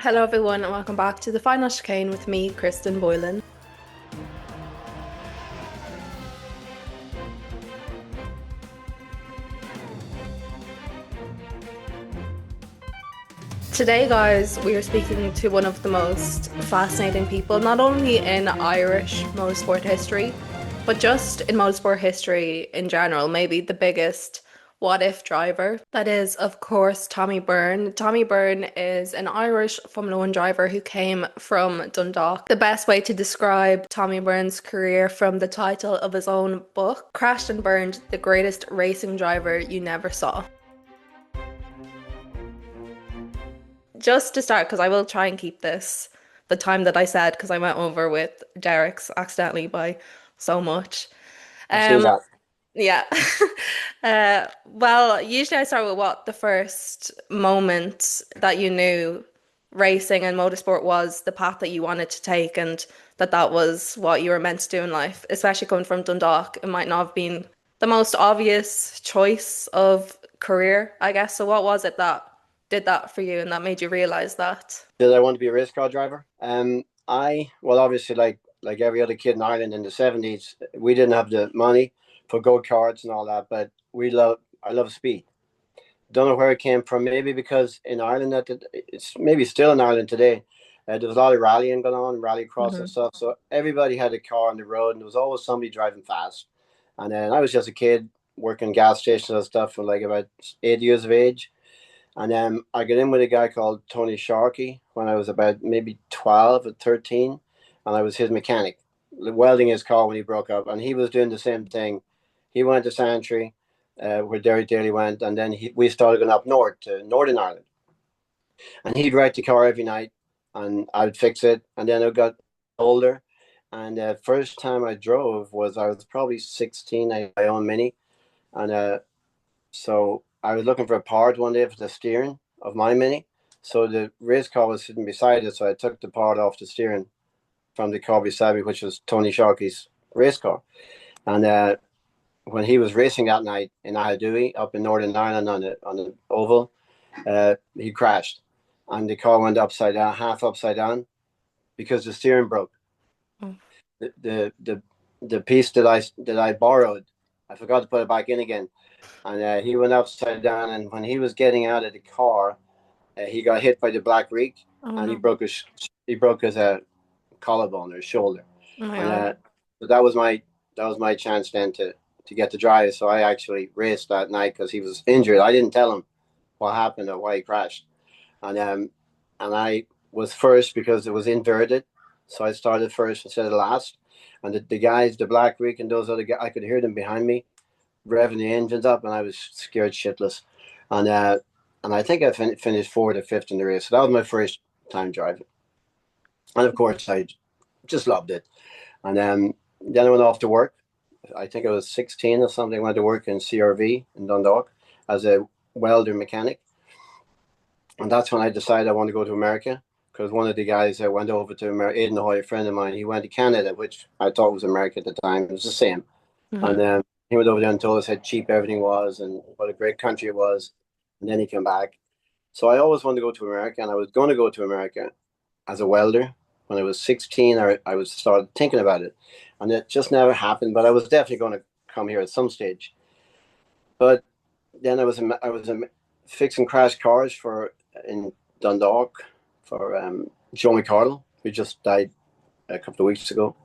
Hello, everyone, and welcome back to the Final Chicane with me, Kristen Boylan. Today, guys, we are speaking to one of the most fascinating people, not only in Irish motorsport history, but just in motorsport history in general, maybe the biggest what if driver. That is, of course, Tommy Byrne. Tommy Byrne is an Irish Formula One driver who came from Dundalk. The best way to describe Tommy Byrne's career from the title of his own book, Crashed and Burned, the greatest racing driver you never saw. Just to start, because I will try and keep this the time that I said, because I went over with Derek's accidentally by so much. Let's do Um, that. yeah. Well, usually I start with what the first moment that you knew racing and motorsport was the path that you wanted to take, and that was what you were meant to do in life, especially coming from Dundalk. It might not have been the most obvious choice of career, I guess. So what was it that did that for you and that made you realize that? Did I want to be a race car driver? Well, obviously, like every other kid in Ireland in the '70s, we didn't have the money for go karts and all that, but I love speed. Don't know where it came from. Maybe because in Ireland, it's maybe still in Ireland today. There was a lot of rallying going on, rallycross and Hmm. stuff. So everybody had a car on the road, and there was always somebody driving fast. And then I was just a kid working gas stations and stuff from like about 8 years of age. And I got in with a guy called Tony Sharkey when I was about maybe 12 or 13. And I was his mechanic, welding his car when he broke up. And he was doing the same thing. He went to Santry, where Derry Daly went. And then we started going up north to Northern Ireland. And he'd write the car every night and I'd fix it. And then I got older. And the first time I drove I was probably 16. I had my own Mini. And so I was looking for a part one day for the steering of my Mini. So the race car was sitting beside it. So I took the part off the steering from the car beside me, which was Tony Sharkey's race car. And when he was racing that night in Ahadui up in Northern Ireland on the oval, he crashed, and the car went upside down, half upside down, because the steering broke. Mm. The the the, the piece that I borrowed, I forgot to put it back in again, and he went upside down. And when he was getting out of the car, he got hit by the black reek, Oh and no. he broke his collarbone or his shoulder. Oh my And God. so that was my chance then to get to drive. So I actually raced that night because he was injured. I didn't tell him what happened or why he crashed, and I was first because it was inverted, so I started first instead of last. And the guys, the Black Reek and those other guys, I could hear them behind me revving the engines up, and I was scared shitless. And I think I finished fourth or fifth in the race. So that was my first time driving, and of course I just loved it. And then I went off to work. I think I was 16 or something. I went to work in CRV in Dundalk as a welder mechanic. And that's when I decided I want to go to America because one of the guys that went over to America, Aidan Hoy, a friend of mine, he went to Canada, which I thought was America at the time. It was the same. Hmm. And he went over there and told us how cheap everything was and what a great country it was. And then he came back. So I always wanted to go to America, and I was going to go to America as a welder. When I was 16, I was started thinking about it, and it just never happened. But I was definitely going to come here at some stage. But then I was fixing crash cars for in Dundalk for Joe McCardle, who just died a couple of weeks ago.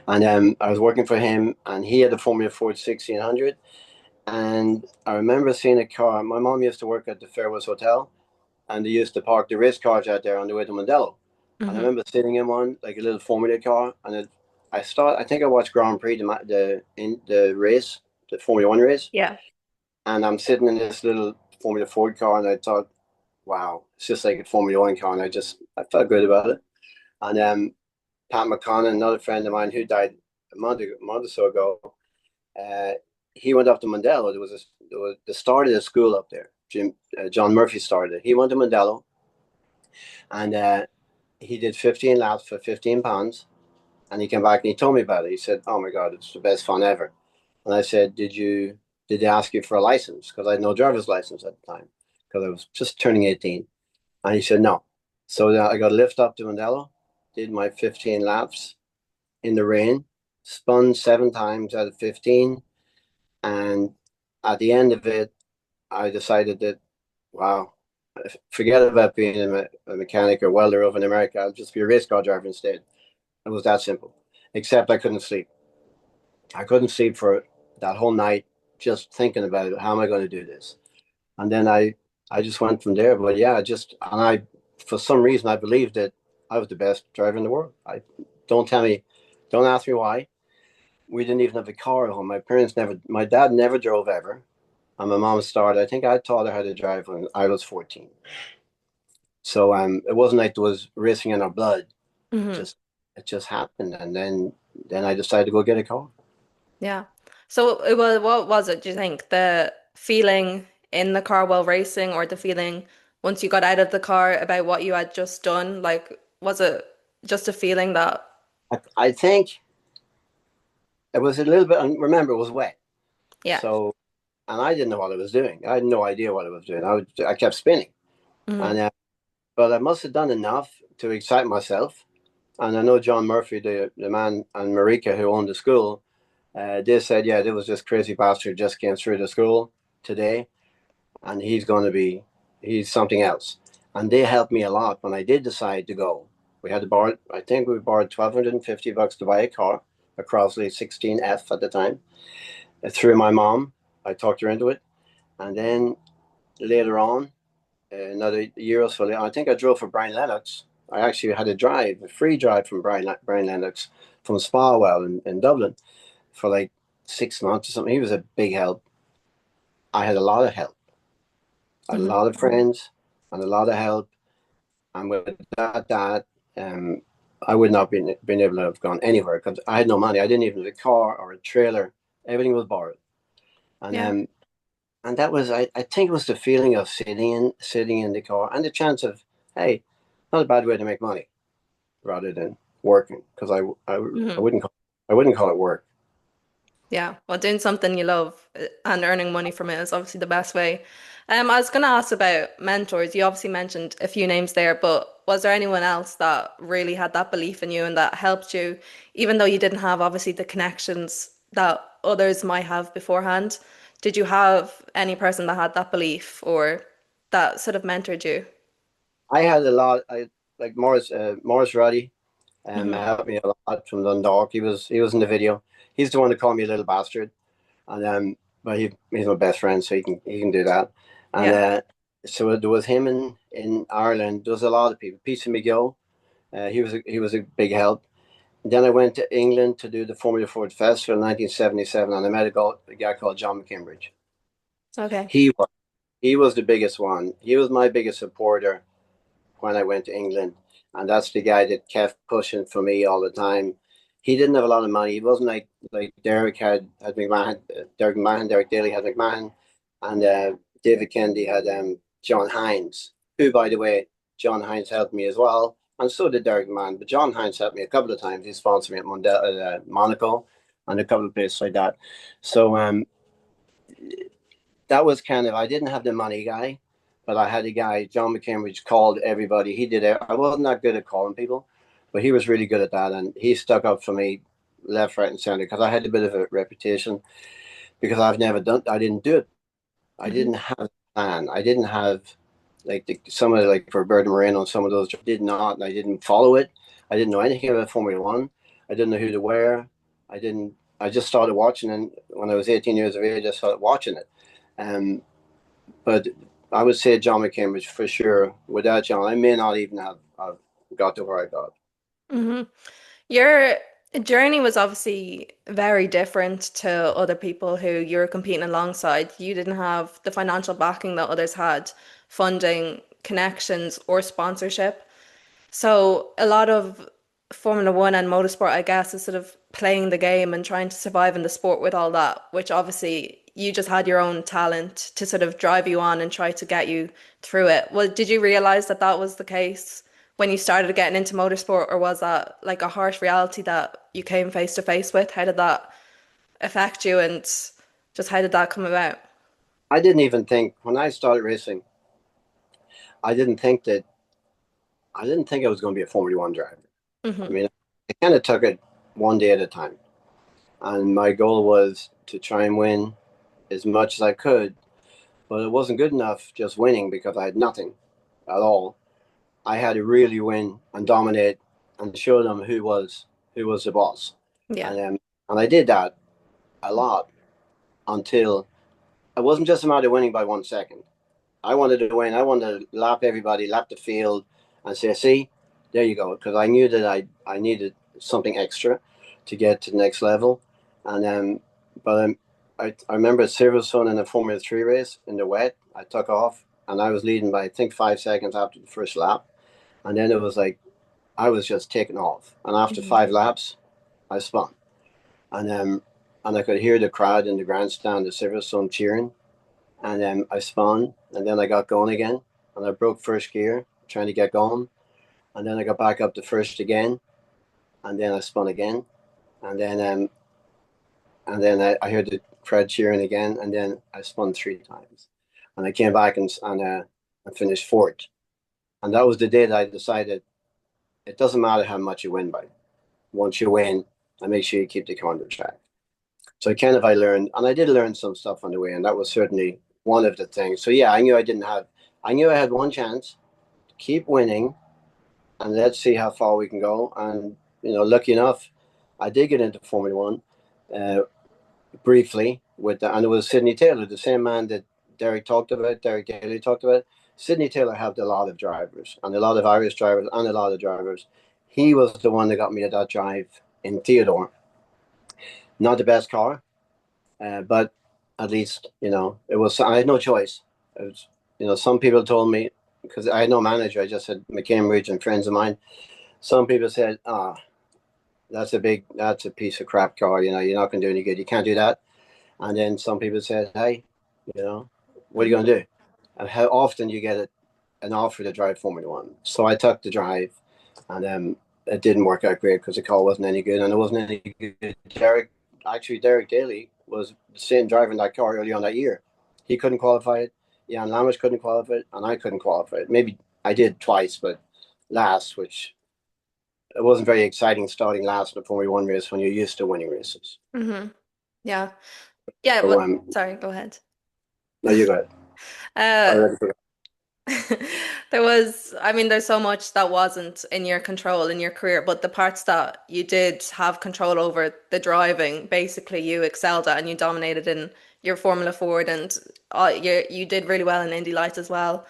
And I was working for him, and he had a Formula Ford 1600. And I remember seeing a car. My mom used to work at the Fairwoods Hotel, and they used to park the race cars out there on the way to Mondello. And I Hmm. remember sitting in one, like a little Formula car, and I think I watched Grand Prix, the race, the Formula One race, Yeah. and I'm sitting in this little Formula Ford car, and I thought, wow, it's just like a Formula One car, and I felt good about it. And Pat McConnell, another friend of mine who died a month or so ago, uh, he went up to Mondello. There was the start of the school up there. John Murphy started it. He went to Mondello, and he did 15 laps for £15. And he came back and he told me about it. He said, "Oh my God, it's the best fun ever." And I said, Did they ask you for a license?" Because I had no driver's license at the time because I was just turning 18. And he said, "No." So I got a lift up to Mandello, did my 15 laps in the rain, spun 7 times out of 15. And at the end of it, I decided that, wow, forget about being a mechanic or welder over in America. I'll just be a race car driver instead. It was that simple. Except I couldn't sleep. I couldn't sleep for that whole night just thinking about it. How am I going to do this? And then I just went from there. But yeah, for some reason, I believed that I was the best driver in the world. Don't tell me, don't ask me why. We didn't even have a car at home. My dad never drove ever. And my mom started, I think I taught her how to drive when I was 14. So it wasn't like there was racing in our blood. Hmm. Just it just happened. And then I decided to go get a car. Yeah. So it was, what was it, do you think? The feeling in the car while racing, or the feeling once you got out of the car about what you had just done? Like, was it just a feeling that, I think it was a little bit, remember, it was wet. yeah. So, and I didn't know what I was doing. I had no idea what I was doing. I kept spinning. Hmm. And but I must have done enough to excite myself. And I know John Murphy, the man, and Marika, who owned the school, they said, yeah, there was this crazy bastard just came through the school today, and he's something else. And they helped me a lot when I did decide to go. We had to borrow, I think we borrowed $1,250 to buy a car, a Crossley 16F at the time, through my mom. I talked her into it. And then later on, another year or so later, I think I drove for Brian Lennox. I actually had a free drive from Brian Lennox from Spa in Dublin for like 6 months or something. He was a big help. I had a lot of help, a Hmm. lot of friends, and a lot of help. And with that, um, I would not been able to have gone anywhere because I had no money. I didn't even have a car or a trailer. Everything was borrowed. And Yeah. um, and that was I think it was the feeling of sitting in the car and the chance of, hey, not a bad way to make money rather than working because I Hmm. wouldn't call it work. Yeah, well, doing something you love and earning money from it is obviously the best way. I was going to ask about mentors. You obviously mentioned a few names there, but was there anyone else that really had that belief in you and that helped you, even though you didn't have obviously the connections that others might have beforehand? Did you have any person that had that belief or that sort of mentored you? I had a lot. I like Morris Roddy, Hmm. helped me a lot from Dundalk. He was in the video. He's the one that called me a little bastard, and but he's my best friend, so he can do that. And Yeah. so there was him in Ireland. There was a lot of people. Peter McGill, he was a big help. Then I went to England to do the Formula Ford Festival in 1977, and I met a guy called John McKimbridge. Okay. He was he was the biggest one. He was my biggest supporter when I went to England. And that's the guy that kept pushing for me all the time. He didn't have a lot of money. He wasn't like Derek had McMahon, Derek McMahon, Derek Daly had McMahon, and David Kennedy had John Hines, who, by the way, John Hines helped me as well. And so did Derek McMahon. But John Hines helped me a couple of times. He sponsored me at Monaco and a couple of places like that. So that was kind of, I didn't have the money guy, but I had a guy, John McCambridge, called everybody. He did it. I wasn't that good at calling people, but he was really good at that. And he stuck up for me left, right, and center because I had a bit of a reputation because I didn't do it. I Hmm. didn't have a plan. I didn't have some of like for Roberto Moreno and some of those did not, and I didn't follow it. I didn't know anything about Formula One. I didn't know who to wear. I didn't. I just started watching, and when I was 18 years of age, I started watching it. Um, but I would say John McCambridge for sure. Without John, I may not even have got to where I got. Hmm. Your journey was obviously very different to other people who you were competing alongside. You didn't have the financial backing that others had, funding, connections, or sponsorship. So a lot of Formula One and motorsport, I guess, is sort of playing the game and trying to survive in the sport with all that, which obviously you just had your own talent to sort of drive you on and try to get you through it. Well, did you realize that that was the case when you started getting into motorsport, or was that like a harsh reality that you came face to face with? How did that affect you and just how did that come about? I didn't even think when I started racing. I didn't think that I didn't think I was going to be a Formula One driver. I Hmm. mean, I kind of took it one day at a time. And my goal was to try and win as much as I could. But it wasn't good enough just winning because I had nothing at all. I had to really win and dominate and show them who was the boss. Yeah. And I did that a lot until it wasn't just a matter of winning by 1 second. I wanted to win. I wanted to lap everybody, lap the field, and say, "See, there you go." Because I knew that I needed something extra to get to the next level. And but I remember at Silverstone in a Formula Three race in the wet, I took off and I was leading by I think 5 seconds after the first lap, and then it was like I was just taking off. And after Hmm. 5 laps, I spun, and and I could hear the crowd in the grandstand at Silverstone cheering, and then I spun, and then I got going again, and I broke first gear trying to get going, and then I got back up to first again, and then I spun again, and then I heard the crowd cheering again, and then I spun 3 times, and I came back and finished fourth, and that was the day that I decided it doesn't matter how much you win by. Once you win, and make sure you keep the car on the track. So I learned, and I did learn some stuff on the way, and that was certainly one of the things. So yeah, I knew I had one chance to keep winning, and let's see how far we can go. And lucky enough, I did get into Formula One uh, briefly and it was Sidney Taylor, the same man that Derek Daly talked about. Sidney Taylor helped a lot of drivers, and a lot of Irish drivers, and a lot of drivers. He was the one that got me to that drive in Theodore. Not the best car, but at least it was. I had no choice. It was, some people told me because I had no manager. I just had McCambridge and friends of mine. Some people said, "Ah, that's a piece of crap car. You're not going to do any good. You can't do that." And then some people said, "Hey, what are you going Hmm. to do? And how often do you get an offer to drive Formula One?" So I took the drive, and it didn't work out great because the car wasn't any good, and it wasn't any good. Derek Daly was the same driving that car early on that year. He couldn't qualify it. Jan Lammers couldn't qualify it, and I couldn't qualify it. Maybe I did twice, but last, which it wasn't very exciting starting last in a Formula One race when you're used to winning races. Hmm. Yeah. Yeah, So but sorry, go ahead. no, you got it. I Uh, already forgot. I mean, there's so much that wasn't in your control in your career, but the parts that you did have control over, the driving, basically you excelled at and you dominated in your Formula Ford and you did really well in Indy Lights as well.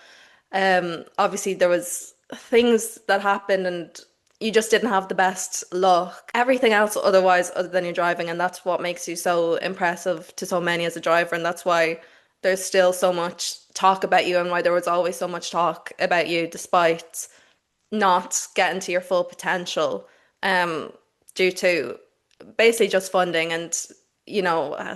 Obviously there was things that happened and you just didn't have the best luck. Everything else otherwise other than your driving, and that's what makes you so impressive to so many as a driver, and that's why there's still so much talk about you and why there was always so much talk about you despite not getting to your full potential um due to basically just funding and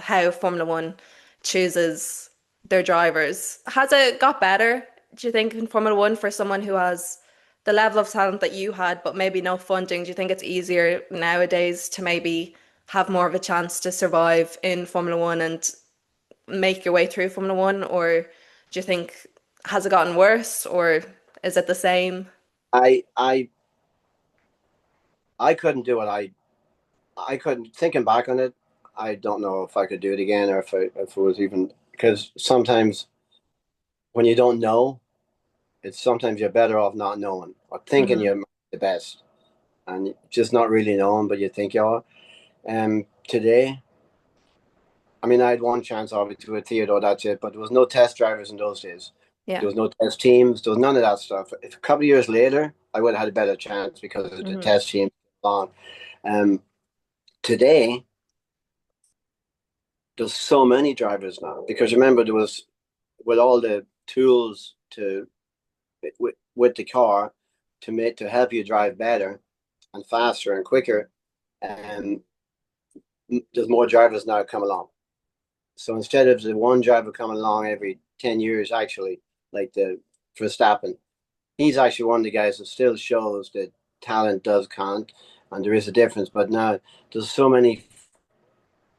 how Formula One chooses their drivers. Has it got better, do you think, in Formula One for someone who has the level of talent that you had, but maybe no funding? Do you think it's easier nowadays to maybe have more of a chance to survive in Formula One and make your way through Formula One? Or do you think has it gotten worse or is it the same? I I I couldn't do it. I couldn't thinking back on it. I don't know if I could do it again or if it was even because sometimes when you don't know, it's sometimes you're better off not knowing or thinking Hmm. you're the best and just not really knowing, but you think you are. Today, I mean, I had one chance obviously with Theodore, that's it, but there was no test drivers in those days. There Yeah. was no test teams. There was none of that stuff. If a couple of years later, I would have had a better chance because of the Hmm. test team on. Um, Today, there's so many drivers now because remember there was with all the tools with the car to help you drive better and faster and quicker, and there's more drivers now come along. So instead of the one driver coming along every 10 years, actually, like the Verstappen, he's actually one of the guys that still shows that talent does count, and there is a difference. But now there's so many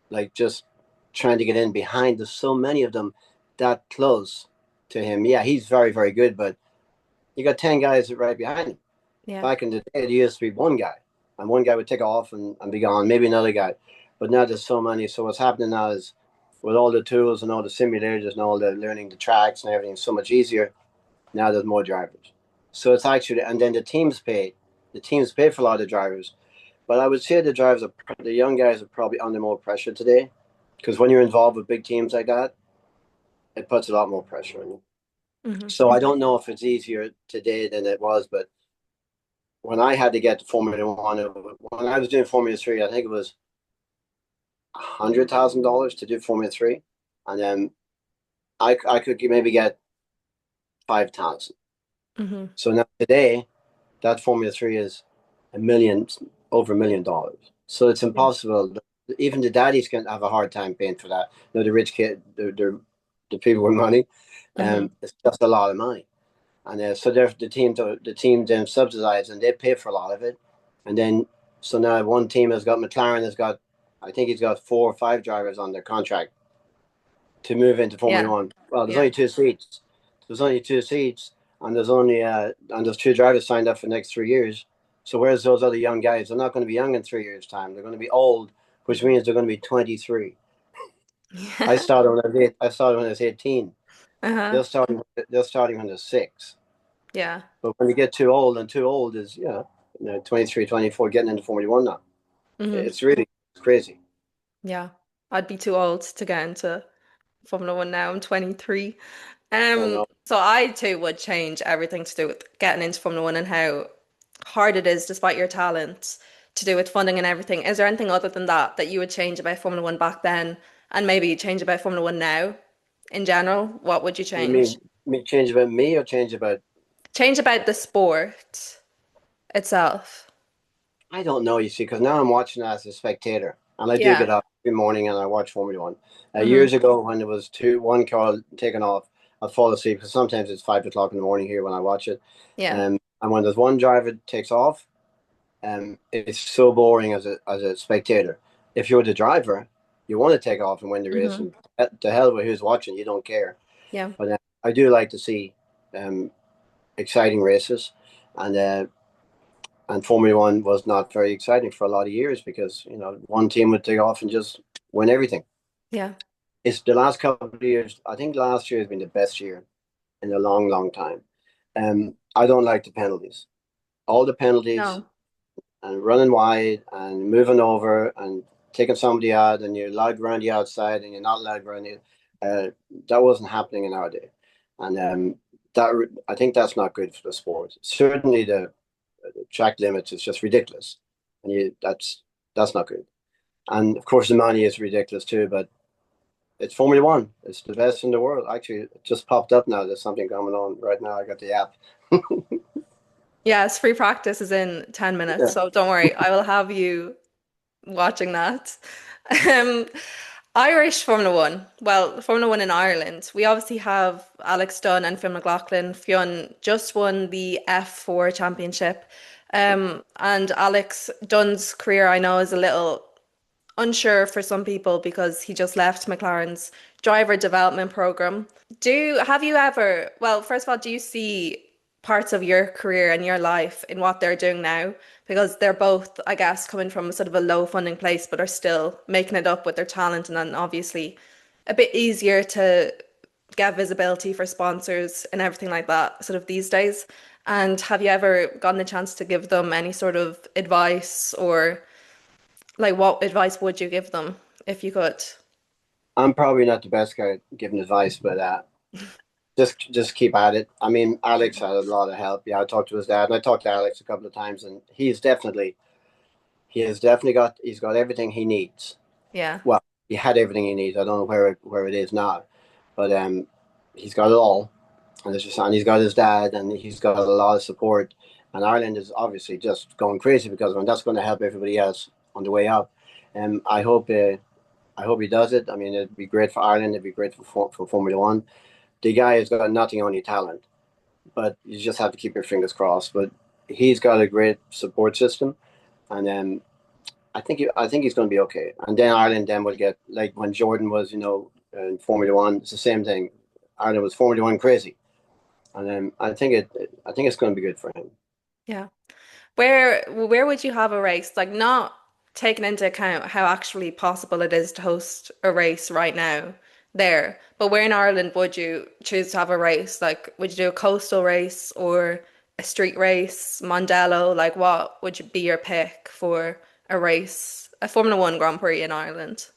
like just trying to get in behind. There's so many of them that close to him. Yeah, he's very, very good, but you got 10 guys right behind him. Yeah. Back in the day, it used to be one guy, and one guy would take off and be gone, maybe another guy. But now there's so many. So what's happening now is with all the tools and all the simulators and all the learning the tracks and everything, so much easier. Now there's more drivers. So it's actually, and then the teams pay. The teams pay for a lot of the drivers. But I would say the young guys are probably under more pressure today because when you're involved with big teams like that, it puts a lot more pressure on you. Hmm. So I don't know if it's easier today than it was, but when I had to get to Formula One, when I was doing Formula Three, I think it was $100,000 to do Formula Three, and then I could maybe get 5,000. Hmm. So now today, that Formula Three is a million, over $1 million. So it's Yeah. impossible. Even the daddies can have a hard time paying for that. You know, the rich kid, the people with money, Hmm. it's just a lot of money. And so the team then subsidize and they pay for a lot of it. And then so now one team has got McLaren has got, I think he's got 4 or 5 drivers on their contract to move into Formula Yeah. One. Well, there's Yeah. only 2 seats. There's only 2 seats, and there's 2 drivers signed up for the next 3 years. So whereas those other young guys, they're not going to be young in 3 years' time. They're going to be old, which means they're going to be 23. I Yeah. started when I was eight. I started when I was 18. Uh-huh. They're starting when they're 6. Yeah. But when you get too old, and too old is 23, 24, getting into Formula One now. Hmm. It's really crazy. Yeah. I'd be too old to get into Formula One now. I'm 23. I know. So I too would change everything to do with getting into Formula One and how hard it is, despite your talent, to do with funding and everything. Is there anything other than that that you would change about Formula One back then and maybe change about Formula One now in general? What would you You change? mean change about me or change about? Change about the sport itself. I don't know, you see, because now I'm watching as a spectator, and I do get Yeah. up every morning and I watch Formula One. Hmm. Years ago, when there was one car taken off, I'd fall asleep because sometimes it's 5 o'clock in the morning here when I watch it. Yeah. And when there's one driver takes off, it's so boring as a spectator. If you're the driver, you want to take off and win the race, Hmm. and to hell with who's watching, you don't care. Yeah. But I do like to see um, exciting races, and Formula One was not very exciting for a lot of years because one team would take off and just win everything. Yeah. It's the last couple of years. I think last year has been the best year in a long, long time. I don't like the penalties. All the penalties No. and running wide and moving over and taking somebody out and you're allowed around the outside and you're not allowed around it. That wasn't happening in our day, and that I think that's not good for the sport. Certainly the track limits is just ridiculous, and that's not good. And of course, the money is ridiculous too. But it's Formula One. It's the best in the world. Actually, it just popped up now. There's something going on right now. I got the app. Yes, free practice is in 10 minutes, Yeah. so don't worry, I will have you watching that. Um, Irish Formula One. Well, Formula One in Ireland. We obviously have Alex Dunn and Fionn McLaughlin. Fionn just won the F4 championship. And Alex Dunn's career, I know, is a little unsure for some people because he just left McLaren's driver development program. Have you ever, well, first of all, do you see parts of your career and your life in what they're doing now? Because they're both, I guess, coming from sort of a low funding place, but are still making it up with their talent, and then obviously a bit easier to get visibility for sponsors and everything like that, sort of these days. And have you ever gotten the chance to give them any sort of advice, or like what advice would you give them if you could? I'm probably not the best guy giving advice, but just keep at it. I mean, Alex had a lot of help. Yeah, I talked to his dad, and I talked to Alex a couple of times, and he's got everything he needs. Yeah. Well, he had everything he needs. I don't know where it is now, but he's got it all, and he's got his dad, and he's got a lot of support. And Ireland is obviously just going crazy because of him. That's going to help everybody else on the way up. And I hope he does it. I mean, it'd be great for Ireland. It'd be great for Formula One. The guy has got nothing, only talent, but you just have to keep your fingers crossed. But he's got a great support system, and I think he's going to be okay. And then Ireland then will get, like when Jordan was, in Formula One. It's the same thing. Ireland was Formula One crazy, and then I think it's going to be good for him. Yeah. Where would you have a race? Like not taking into account how actually possible it is to host a race right now there. But where in Ireland would you choose to have a race? Like would you do a coastal race or a street race, Mondello? Like what would be your pick for a race, a Formula One Grand Prix in Ireland?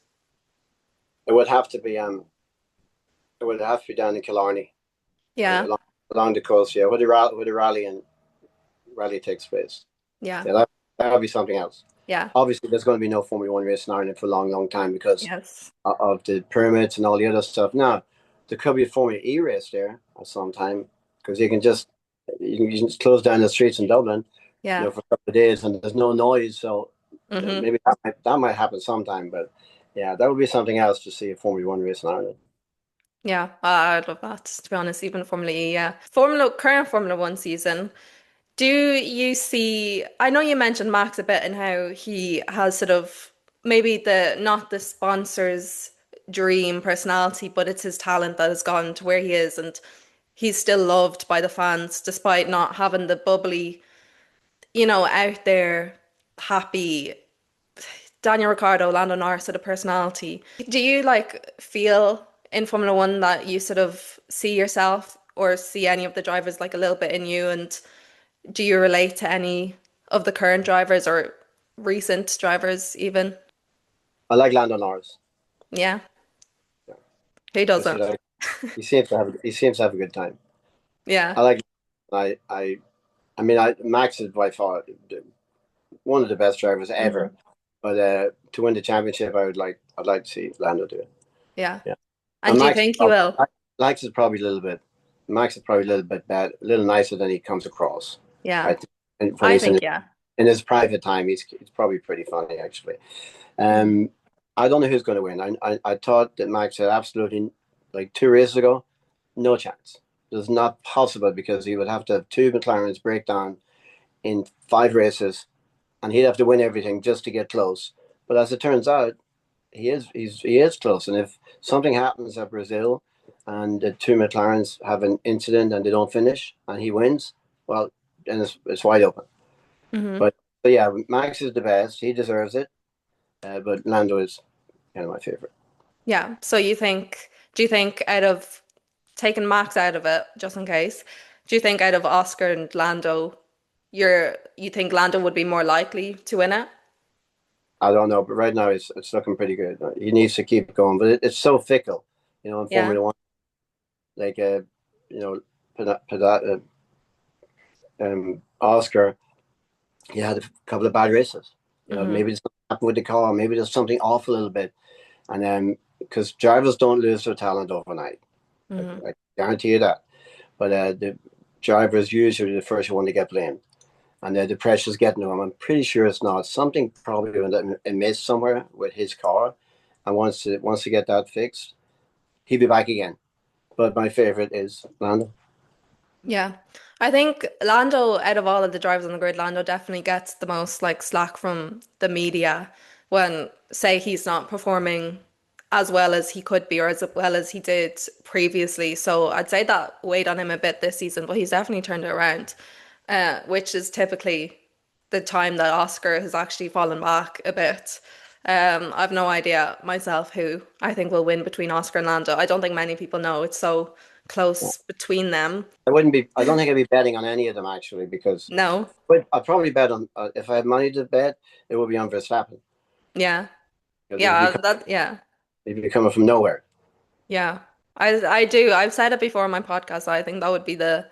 It would have to be it would have to be down in Killarney, Yeah, along the coast, yeah, where the rally takes place. yeah, Yeah, that would be something else. yeah, Obviously, there's going to be no Formula One race in Ireland for a long, long time because yes. of the permits and all the other stuff. Now, there could be a Formula E race there at some time because you can just close down the streets in Dublin, Yeah. for a couple of days and there's no noise. So Hmm. maybe that might happen sometime. But yeah, that would be something else to see a Formula One race in Ireland. Yeah, I'd love that, to be honest, even Formula E, yeah. Current Formula One season. Do you see, I know you mentioned Max a bit and how he has sort of maybe not the sponsor's dream personality, but it's his talent that has gotten to where he is, and he's still loved by the fans despite not having the bubbly, out there, happy Daniel Ricciardo, Lando Norris sort of personality. Do you like feel in Formula One that you sort of see yourself or see any of the drivers like a little bit in you? And do you relate to any of the current drivers or recent drivers even? I like Lando Norris. Yeah, Yeah, who because doesn't? he seems to have a good time. Yeah. I like I mean Max is by far one of the best drivers ever. Hmm. But to win the championship, I'd like to see Lando do it. Yeah. Yeah, And and do you think you will? Max is probably a little bit bad, a little nicer than he comes across. I Yeah. think and when I he's think yeah. in his private time, he's probably pretty funny actually. Mhm. Um, I don't know who's going to win. I thought that Max had absolutely like 2 races ago, no chance. It's not possible because he would have to have two McLarens break down in 5 races, and he'd have to win everything just to get close. But as it turns out, he is close. And if something happens at Brazil, and the two McLarens have an incident and they don't finish, and he wins, well, then it's wide open. Hmm. But yeah, Max is the best. He deserves it. But Lando is kind of my favorite. Yeah. So do you think out of taking Max out of it, just in case, do you think out of Oscar and Lando, you think Lando would be more likely to win it? I don't know, but right now it's looking pretty good. He needs to keep going, but it's so fickle, in Yeah. Formula One. Like you know, Oscar, he had a couple of bad races. Hmm. Maybe it's something happened with the car, maybe there's something off a little bit, and then because drivers don't lose their talent overnight, Hmm. I guarantee you that. But the driver is usually the first one to get blamed, and the pressure's getting to him. I'm pretty sure it's not something probably went amiss somewhere with his car, and once to get that fixed, he'll be back again. But my favorite is Lando. Yeah. I think Lando, out of all of the drivers on the grid, Lando definitely gets the most like slack from the media when, say, he's not performing as well as he could be or as well as he did previously. So I'd say that weighed on him a bit this season, but he's definitely turned it around, which is typically the time that Oscar has actually fallen back a bit. I've no idea myself who I think will win between Oscar and Lando. I don't think many people know. It's so close between them. I wouldn't be. I don't think I'd be betting on any of them actually because, No. but I'd probably bet on if I had money to bet, it would be on Verstappen Yeah. because Yeah, yeah. he'd be coming from nowhere. Yeah. I do. I've said it before on my podcast. I think that would be the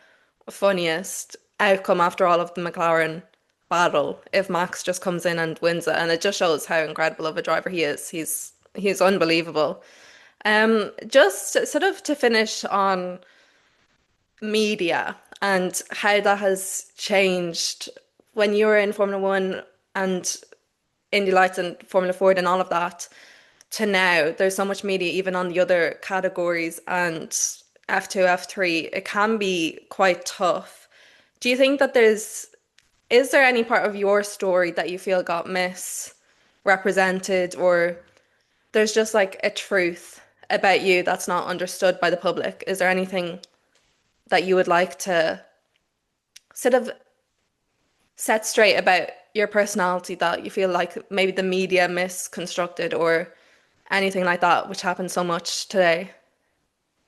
funniest outcome after all of the McLaren battle if Max just comes in and wins it. And it just shows how incredible of a driver he is. He's unbelievable. Just sort of to finish on media and how that has changed when you were in Formula One and Indy Lights and Formula Ford and all of that to now. There's so much media even on the other categories and F2, F3. It can be quite tough. Do you think that is there any part of your story that you feel got misrepresented or there's just like a truth about you that's not understood by the public? Is there anything that you would like to sort of set straight about your personality that you feel like maybe the media misconstructed or anything like that, which happens so much today?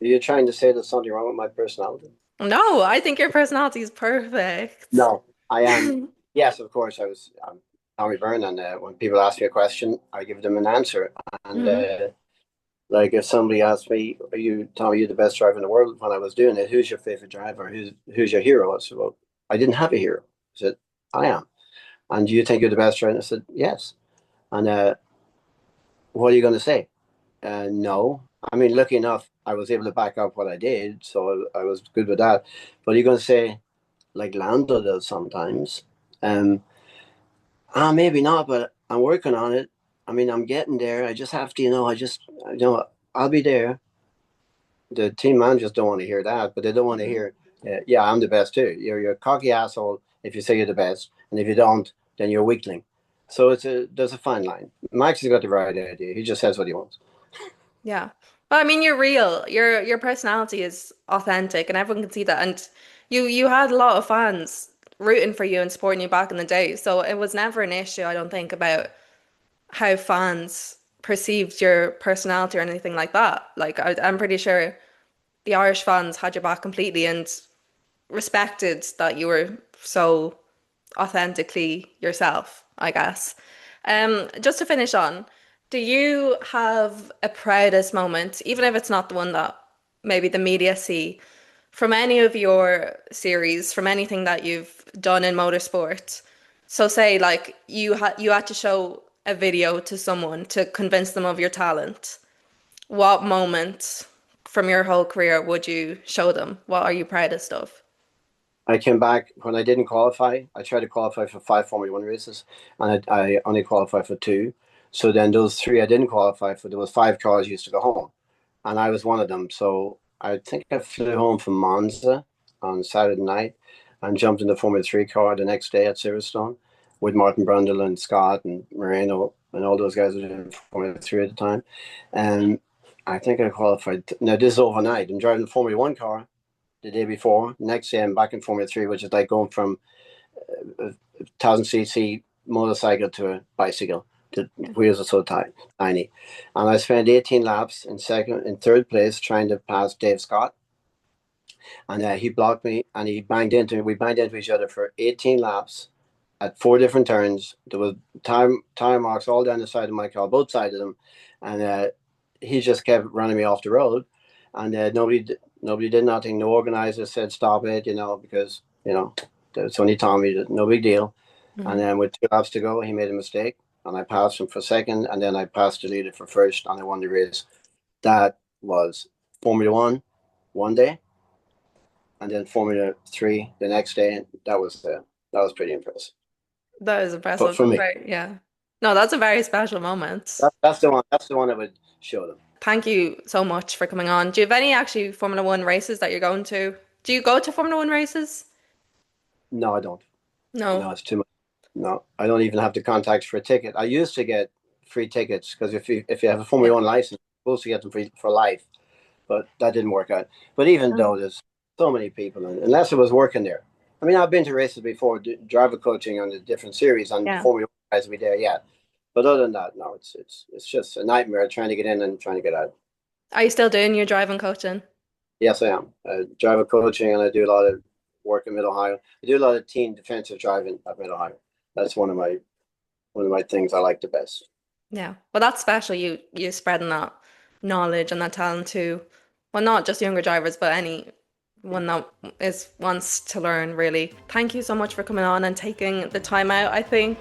Are you trying to say there's something wrong with my personality? No, I think your personality is perfect. No, I am. Yes, of course. I'm Tommy Byrne, and when people ask me a question, I give them an answer. And Hmm. like if somebody asked me, "Are you Tommy? You the best driver in the world?" When I was doing it, who's your favorite driver? Who's your hero? I said, "Well, I didn't have a hero." I said, "I am." And do you think you're the best driver? I said, "Yes." And what are you going to say? No. I mean, lucky enough, I was able to back up what I did, so I was good with that. But you're going to say, like Lando does sometimes, um, maybe not, but I'm working on it. I mean, I'm getting there. I just have to, I'll be there. The team managers don't want to hear that, but they don't want to hear, yeah, I'm the best too. You're a cocky asshole if you say you're the best, and if you don't, then you're a weakling. So there's a fine line. Max has got the right idea. He just says what he wants. Yeah. Well, I mean, you're real. Your personality is authentic, and everyone can see that. And you had a lot of fans rooting for you and supporting you back in the day, so it was never an issue, I don't think, about how fans perceived your personality or anything like that. Like, I'm pretty sure the Irish fans had your back completely and respected that you were so authentically yourself, I guess. Just to finish on, do you have a proudest moment, even if it's not the one that maybe the media see, from any of your series, from anything that you've done in motorsport? So say like you had to show a video to someone to convince them of your talent. What moment from your whole career would you show them? What are you proudest of? I came back when I didn't qualify. I tried to qualify for 5 Formula 1 races, and I only qualified for two. So then those three I didn't qualify for, there was five cars used to go home, and I was one of them. So I think I flew home from Monza on Saturday night and jumped in the Formula 3 car the next day at Silverstone with Martin Brundle and Scott and Moreno and all those guys were in Formula 3 at the time. And I think I qualified. Now, this is overnight. I'm driving the Formula 1 car the day before. Next day, I'm back in Formula 3, which is like going from a 1000cc motorcycle to a bicycle. The wheels are so tiny. And I spent 18 laps in third place trying to pass Dave Scott. And he blocked me and he banged into me. We banged into each other for 18 laps at four different turns. There was tire marks all down the side of my car, both sides of them. And he just kept running me off the road. And nobody did nothing. No organizer said stop it, because it's only Tommy. No big deal. And Mhm. then with 2 laps to go, he made a mistake, and I passed him for second, and then I passed the leader for first, and I won the race. That was Formula one day, and then Formula 3 the next day. And that was pretty impressive. That is But impressive. for That's me, very, yeah. No, that's a very special moment. that's the one. That's the one I would show them. Thank you so much for coming on. Do you have any actually Formula One races that you're going to? Do you go to Formula One races? No, I don't. No. No, it's too much. No, I don't even have the contacts for a ticket. I used to get free tickets because if you have a Formula Yeah. One license, you're supposed to get them free for life. But that didn't work out. But even Oh. though there's so many people, and unless it was working there, I mean, I've been to races before, driver coaching on the different series, and Yeah. Formula One guys will be there yet. But other than that, no, it's just a nightmare trying to get in and trying to get out. Are you still doing your driving coaching? Yes, I am. Driver coaching, and I do a lot of work in Mid Ohio. I do a lot of team defensive driving at Mid Ohio. That's one of my things I like the best. Yeah. Well, that's special. You spreading that knowledge and that talent to, well, not just younger drivers, but anyone that is wants to learn, really. Thank you so much for coming on and taking the time out. I think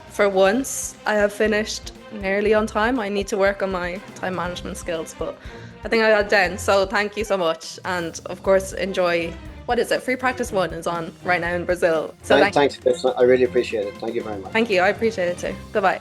for once I have finished nearly on time. I need to work on my time management skills, but I think I got it down. So thank you so much. And of course, enjoy, what is it? Free Practice 1 is on right now in Brazil. So Thanks, Chris. I really appreciate it. Thank you very much. thank you. I appreciate it too. Goodbye.